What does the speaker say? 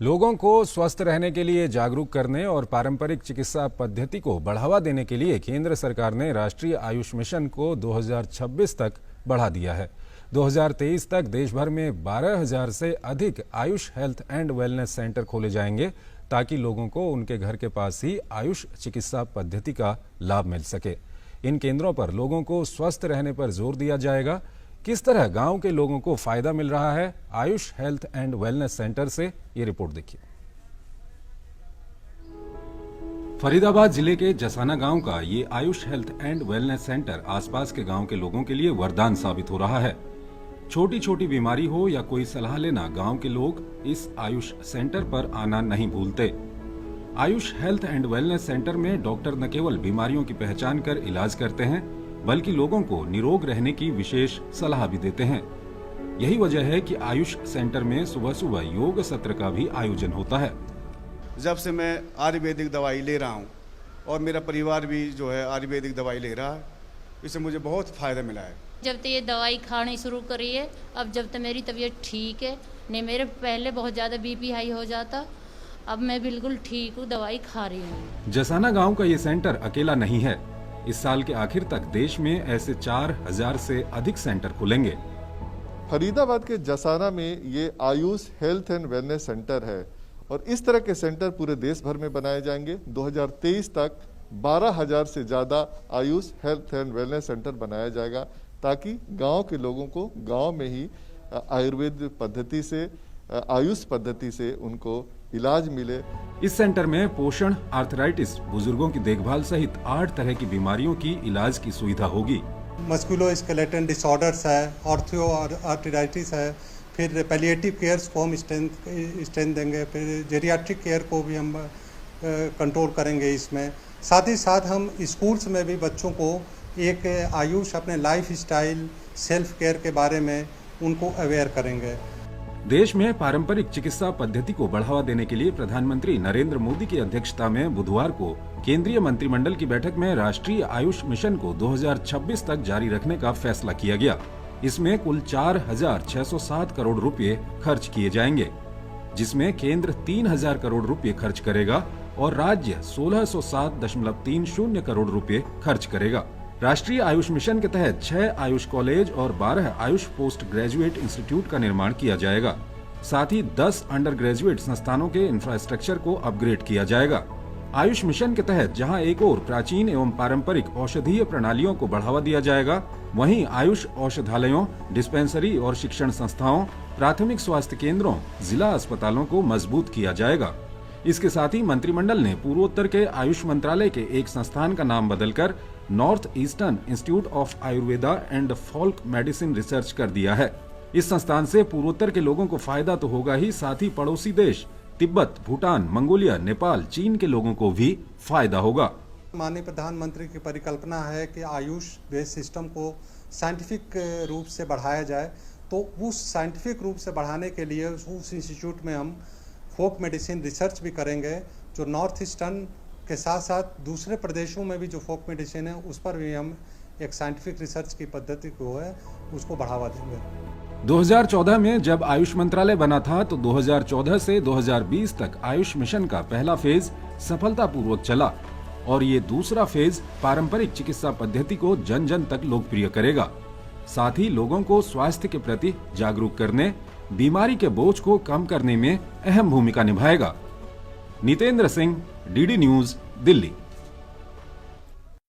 लोगों को स्वस्थ रहने के लिए जागरूक करने और पारंपरिक चिकित्सा पद्धति को बढ़ावा देने के लिए केंद्र सरकार ने राष्ट्रीय आयुष मिशन को 2026 तक बढ़ा दिया है। 2023 तक देश भर में 12,000 से अधिक Ayush health and wellness centre खोले जाएंगे ताकि लोगों को उनके घर के पास ही आयुष चिकित्सा पद्धति का लाभ मिल सके। इन केंद्रों पर लोगों को स्वस्थ रहने पर जोर दिया जाएगा। किस तरह गांव के लोगों को फायदा मिल रहा है, Ayush health and wellness centre से ये रिपोर्ट देखिए। फरीदाबाद जिले के जसाना गांव का ये Ayush health and wellness centre आसपास के गांव के लोगों के लिए वरदान साबित हो रहा है। छोटी छोटी बीमारी हो या कोई सलाह लेना, गांव के लोग इस आयुष सेंटर पर आना नहीं भूलते। Ayush health and wellness centre में डॉक्टर न केवल बीमारियों की पहचान कर इलाज करते हैं, बल्कि लोगों को निरोग रहने की विशेष सलाह भी देते हैं। यही वजह है कि आयुष सेंटर में सुबह सुबह योग सत्र का भी आयोजन होता है। जब से मैं आयुर्वेदिक दवाई ले रहा हूँ और मेरा परिवार भी जो है आयुर्वेदिक दवाई ले रहा है, इससे मुझे बहुत फायदा मिला है। जब से ये दवाई खानी शुरू करी है, अब जब तक मेरी तबीयत ठीक है, नहीं मेरे पहले बहुत ज़्यादा बीपी हाई हो जाता, अब मैं बिल्कुल ठीक हूँ, दवाई खा रही हूँ। जसाना गांव का ये सेंटर अकेला नहीं है। इस साल के आखिर तक देश में ऐसे 4,000 से अधिक सेंटर खुलेंगे। फरीदाबाद के जसाना में ये Ayush health and wellness centre है और इस तरह के सेंटर पूरे देश भर में बनाए जाएंगे। 2023 तक 12,000 से ज्यादा Ayush health and wellness centre बनाया जाएगा ताकि गांव के लोगों को गांव में ही आयुर्वेद पद्धति से, आयुष पद्धति से उनको इलाज मिले। इस सेंटर में पोषण, आर्थराइटिस, बुजुर्गों की देखभाल सहित 8 तरह की बीमारियों की इलाज की सुविधा होगी। मस्कुलोस्केलेटल डिसऑर्डर्स है, ऑर्थो आर्थराइटिस है, फिर पैलिएटिव केयर को हम स्ट्रेंथ देंगे, फिर जेरियाट्रिक केयर को भी हम कंट्रोल करेंगे इसमें। साथ ही साथ हम स्कूल्स में भी बच्चों को एक आयुष अपने लाइफ स्टाइल, सेल्फ केयर के बारे में उनको अवेयर करेंगे। देश में पारंपरिक चिकित्सा पद्धति को बढ़ावा देने के लिए प्रधानमंत्री नरेंद्र मोदी की अध्यक्षता में बुधवार को केंद्रीय मंत्रिमंडल की बैठक में राष्ट्रीय आयुष मिशन को 2026 तक जारी रखने का फैसला किया गया। इसमें कुल 4,607 करोड़ रुपए खर्च किए जाएंगे, जिसमें केंद्र 3,000 करोड़ रुपए खर्च करेगा और राज्य 1,607.30 करोड़ रुपए खर्च करेगा। राष्ट्रीय आयुष मिशन के तहत 6 आयुष कॉलेज और 12 आयुष पोस्ट ग्रेजुएट इंस्टीट्यूट का निर्माण किया जाएगा। साथ ही 10 अंडर ग्रेजुएट संस्थानों के इंफ्रास्ट्रक्चर को अपग्रेड किया जाएगा। आयुष मिशन के तहत जहां एक ओर प्राचीन एवं पारंपरिक औषधीय प्रणालियों को बढ़ावा दिया जाएगा, वहीं आयुष औषधालयों, डिस्पेंसरी और शिक्षण संस्थाओं, प्राथमिक स्वास्थ्य केंद्रों, जिला अस्पतालों को मजबूत किया जाएगा। इसके साथ ही मंत्रिमंडल ने पूर्वोत्तर के आयुष मंत्रालय के एक संस्थान का नाम बदलकर north eastern institute of Ayurveda and folk medicine research कर दिया है। इस संस्थान से पूर्वोत्तर के लोगों को फायदा तो होगा ही, साथ ही पड़ोसी देश तिब्बत, भूटान, मंगोलिया, नेपाल, चीन के लोगों को भी फायदा होगा। माननीय प्रधानमंत्री की परिकल्पना है कि आयुष बेस्ड सिस्टम को साइंटिफिक रूप से बढ़ाया जाए, तो उस साइंटिफिक रूप से बढ़ाने के लिए उस इंस्टीट्यूट में हम फोक मेडिसिन रिसर्च भी करेंगे, जो नॉर्थ ईस्टर्न के साथ साथ दूसरे प्रदेशों में भी जो फोक मेडिसिन है उस पर भी हम एक साइंटिफिक रिसर्च की पद्धति को है उसको बढ़ावा देंगे। 2014 में जब आयुष मंत्रालय बना था तो 2014 से 2020 तक आयुष मिशन का पहला फेज सफलतापूर्वक चला और ये दूसरा फेज पारंपरिक चिकित्सा पद्धति को जन जन तक लोकप्रिय करेगा। साथ ही लोगों को स्वास्थ्य के प्रति जागरूक करने, बीमारी के बोझ को कम करने में अहम भूमिका निभाएगा। Nitendra Singh, DD news, Delhi.